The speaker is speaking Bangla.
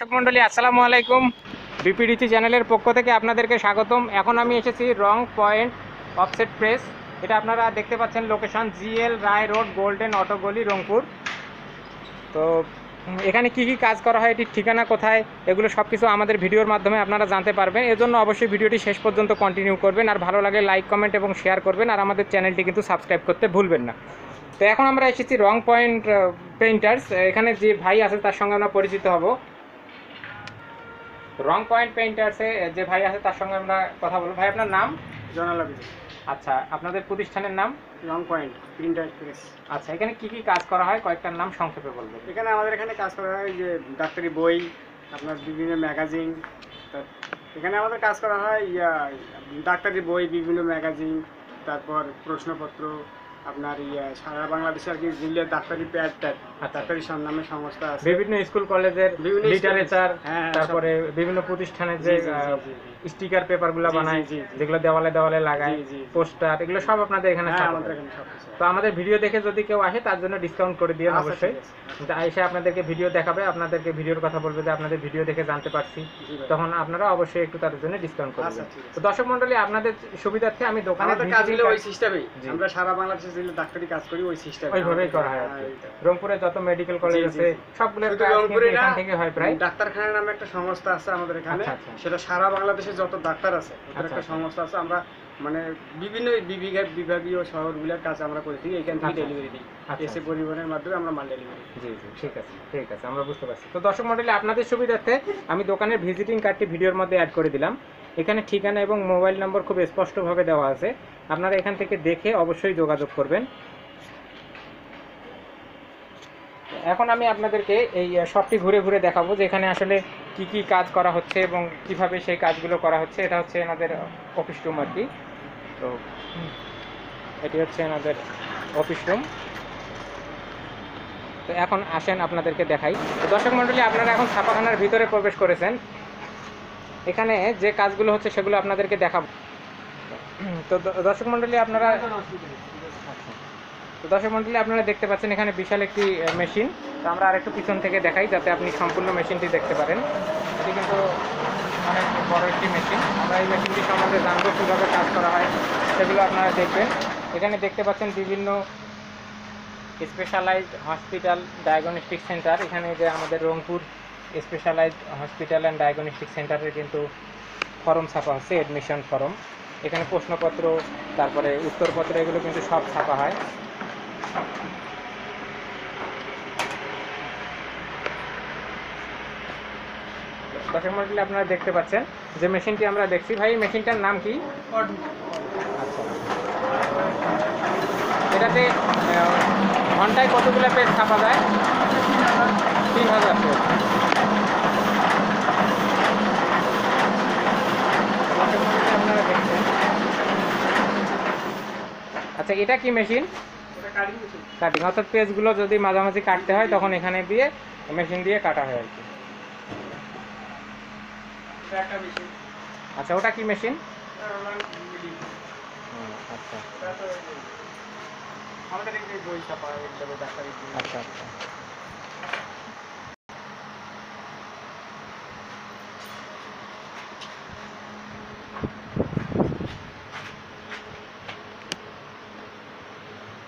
দর্শক মন্ডলী আসসালামু আলাইকুম। বিপিডিসি চ্যানেলের পক্ষ থেকে আপনাদেরকে স্বাগতম। এখন আমি এসেছি রং পয়েন্ট অফসেট প্রেস। এটা আপনারা দেখতে পাচ্ছেন, লোকেশন জিএল রায় রোড, গোল্ডেন অটো গলি, রংপুর। তো এখানে কি কি কাজ করা হয়, এটির ঠিকানা কোথায়, এগুলো সব কিছু আমাদের ভিডিওর মাধ্যমে আপনারা জানতে পারবেন। এজন্য অবশ্যই ভিডিওটি শেষ পর্যন্ত কন্টিনিউ করবেন, আর ভালো লাগে লাইক, কমেন্ট এবং শেয়ার করবেন, আর আমাদের চ্যানেলটি কিন্তু সাবস্ক্রাইব করতে ভুলবেন না। তো এখন আমরা এসেছি রং পয়েন্ট পেইন্টার্স। এখানে যে ভাই আছে তার সঙ্গে আমরা পরিচিত হব। রং পয়েন্ট পেইন্টার্সে যে ভাই আছে তার সঙ্গে আমরা কথা বলবো। ভাই, আপনার নাম? জয়নাল আবেদিন। আচ্ছা, আপনাদের প্রতিষ্ঠানের নাম? রং পয়েন্ট প্রিন্টার প্রেস। আচ্ছা, এখানে কি কি কাজ করা হয়, কয়েকটার নাম সংক্ষেপে বলবেন। আমাদের এখানে কাজ করা হয় যে ডাক্তারি বই, আপনার বিভিন্ন ম্যাগাজিন। এখানে আমাদের কাজ করা হয় ডাক্তারি বই, বিভিন্ন ম্যাগাজিন, তারপর প্রশ্নপত্র, আপনার সারা বাংলাদেশে আর কি যেগুলো ডাক্তারি প্যাড ডাক্তারি নামে সংস্থা আছে, বিভিন্ন স্কুল কলেজের লিটারেচার, তারপরে সব বিভিন্ন প্রতিষ্ঠানের যে স্টিকার পেপারগুলো বানায়, যেগুলো দেওয়ালে দেওয়ালে লাগায়, পোস্টার, এগুলো সব আপনাদের এখানে থাকে। আমাদের এখানে সব কিছু। তো আমাদের ভিডিও দেখে যদি কেউ আসে তার জন্য ডিসকাউন্ট করে দিবেন আচ্ছা, অবশ্যই। ঠিক আছে। কিন্তু এসে আপনাদেরকে ভিডিও দেখাবে, আপনাদেরকে ভিডিওর কথা বলবে যে আপনাদের ভিডিও দেখে জানতে পারছি, জি ভাই। তখন আপনারা অবশ্যই একটু তার জন্য ডিসকাউন্ট করে আচ্ছা, দিবেন। ঠিক আছে। তো দর্শক মণ্ডলী, আপনাদের সুবিধার্থে আমি দোকানে আমাদের কাজগুলো ওই সিস্টেমেই, জি। আমরা সারা বাংলাদেশে যেগুলো ডাক্তারি কাজ করি ওই সিস্টেমে ওইভাবেই করা হয় আর কি। রংপুরে যত মেডিকেল কলেজ জি, জি, আছে জি। সবগুলোর শুধু কাজ কিন্তু রংপুরে না, এখান থেকে হয় প্রায়। ডাক্তারখানা নামে একটা সংস্থা আছে আমাদের এখানে। আচ্ছা, আচ্ছা। সেটা সারা বাংলাদেশে যত ডাক্তার আছে ওদের আচ্ছা, একটা আচ্ছা। সংস্থা আছে। আমরা মানে বিভিন্ন বিভাগীয় শহরগুলোর কাছে আমরা করে থাকি, এখান থেকে আচ্ছা, ডেলিভারি দিই। আচ্ছা, এসে পরিবহনের মাধ্যমে আমরা মাল ডেলিভারি দিই। জি জি, ঠিক আছে ঠিক আছে, আমরা বুঝতে পারছি। তো দর্শক মণ্ডলী, আপনাদের সুবিধার্থে আমি দোকানের ভিজিটিং কার্ডটি ভিডিওর মধ্যে অ্যাড করে দিলাম। এখানে ঠিকানা এবং মোবাইল নম্বর খুব স্পষ্টভাবে দেওয়া আছে, আপনারা এখান থেকে দেখে অবশ্যই যোগাযোগ করবেন। এখন আমি আপনাদেরকে এই শপটি ঘুরে ঘুরে দেখাবো যে এখানে আসলে কি কি কাজ করা হচ্ছে এবং কিভাবে সেই কাজগুলো করা হচ্ছে। এটা হচ্ছে এনাদের অফিস রুম আর কি। তো এটি হচ্ছে এনাদের অফিস রুম। তো এখন আসেন আপনাদেরকে দেখাই। তো দর্শক মণ্ডলী, আপনারা এখন ছাপাখানার ভিতরে প্রবেশ করেছেন। এখানে যে কাজগুলো হচ্ছে সেগুলো আপনাদেরকে দেখাবো। তো দর্শক মণ্ডলী, আপনারা দেখতে পাচ্ছেন এখানে বিশাল একটি মেশিন। তো আমরা আরেকটু পিছন থেকে দেখাই যাতে আপনি সম্পূর্ণ মেশিনটি দেখতে পারেন। এটি কিন্তু অনেক বড় একটি মেশিন। আমরা এই মেশিনটি সম্বন্ধে জানবো, কীভাবে কাজ করা হয় সেগুলো আপনারা দেখবেন। এখানে দেখতে পাচ্ছেন বিভিন্ন স্পেশালাইজড হসপিটাল ডায়াগনস্টিক সেন্টার। এখানে যে আমাদের Rangpur specialised hospital and diagnostic সেন্টারের কিন্তু ফর্ম ছাপা হচ্ছে, অ্যাডমিশন ফর্ম। এখানে প্রশ্নপত্র, তারপরে উত্তরপত্র, এগুলো কিন্তু সব ছাপা হয়। দর্শক মণ্ডলী, আপনারা দেখতে পাচ্ছেন যে মেশিনটি আমরা দেখছি। ভাই, মেশিনটার নাম কি? আচ্ছা, এটাতে ঘন্টায় কতগুলো পেজ ছাপা যায়? 3000 পেজ। আপনারা দেখছেন। আচ্ছা, এটা কি মেশিন? কাটিং, অর্থাৎ পেজগুলো যদি মাঝামাঝি কাটতে হয় তখন এখানে দিয়ে মেশিন দিয়ে কাটা হয় আর কি। আচ্ছা, ওটা কি মেশিন? আচ্ছা আচ্ছা,